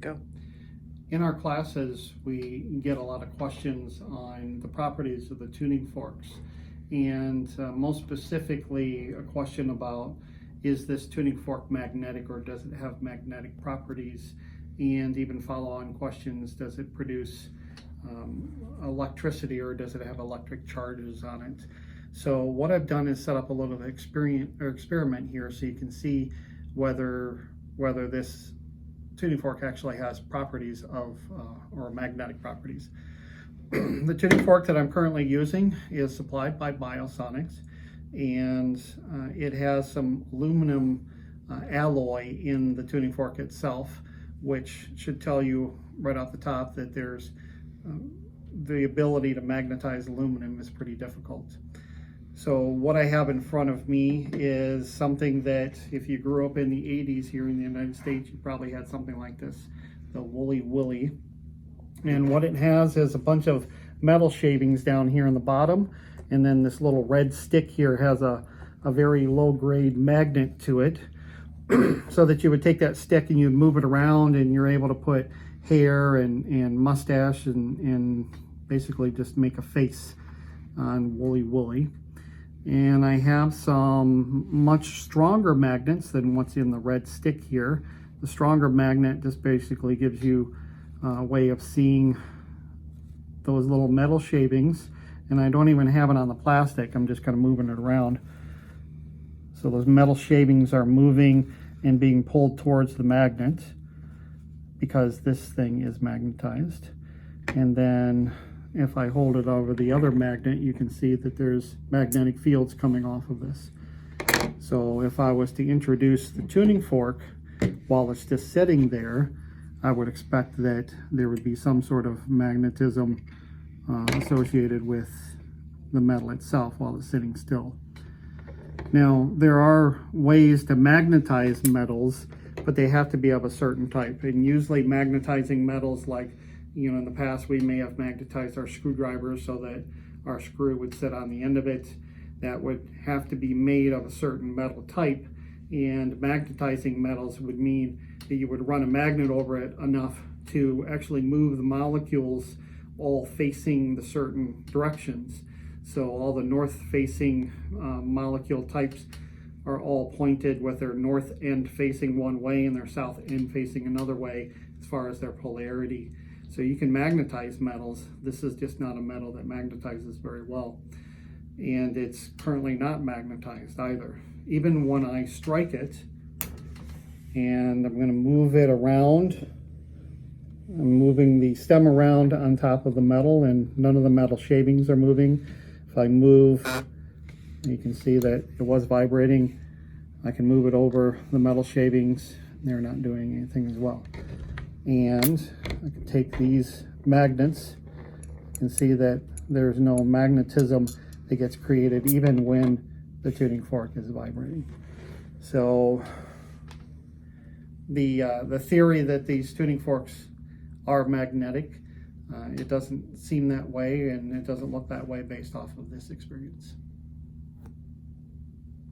Go. In our classes, we get a lot of questions on the properties of the tuning forks, and most specifically a question about, is this tuning fork magnetic or does it have magnetic properties? And even follow-on questions, does it produce electricity or does it have electric charges on it? So what I've done is set up a little experiment here so you can see whether this tuning fork actually has properties of or magnetic properties. The tuning fork that I'm currently using is supplied by Biosonics, and it has some aluminum alloy in the tuning fork itself, which should tell you right off the top that there's the ability to magnetize aluminum is pretty difficult. So what I have in front of me is something that if you grew up in the 80s here in the United States, you probably had something like this, the Woolly Willy. And what it has is a bunch of metal shavings down here in the bottom, and then this little red stick here has a very low-grade magnet to it, so that you would take that stick and you would move it around and you're able to put hair and mustache and basically just make a face on Woolly Willy. And I have some much stronger magnets than what's in the red stick here. The stronger magnet just basically gives you a way of seeing those little metal shavings, and I don't even have it on the plastic, I'm just kind of moving it around. So those metal shavings are moving and being pulled towards the magnet because this thing is magnetized. And then if I hold it over the other magnet, you can see that there's magnetic fields coming off of this. So if I was to introduce the tuning fork while it's just sitting there, I would expect that there would be some sort of magnetism associated with the metal itself while it's sitting still. Now, there are ways to magnetize metals, but they have to be of a certain type. And usually magnetizing metals, like, you know, in the past we may have magnetized our screwdrivers so that our screw would sit on the end of it. That would have to be made of a certain metal type, and magnetizing metals would mean that you would run a magnet over it enough to actually move the molecules all facing the certain directions. So all the north facing molecule types are all pointed with their north end facing one way and their south end facing another way as far as their polarity. So you can magnetize metals. This is just not a metal that magnetizes very well. And it's currently not magnetized either. Even when I strike it, and I'm going to move it around, I'm moving the stem around on top of the metal, and none of the metal shavings are moving. If I move, you can see that it was vibrating. I can move it over the metal shavings, they're not doing anything as well. And I can take these magnets and see that there's no magnetism that gets created even when the tuning fork is vibrating. So the theory that these tuning forks are magnetic, it doesn't seem that way, and it doesn't look that way based off of this experience.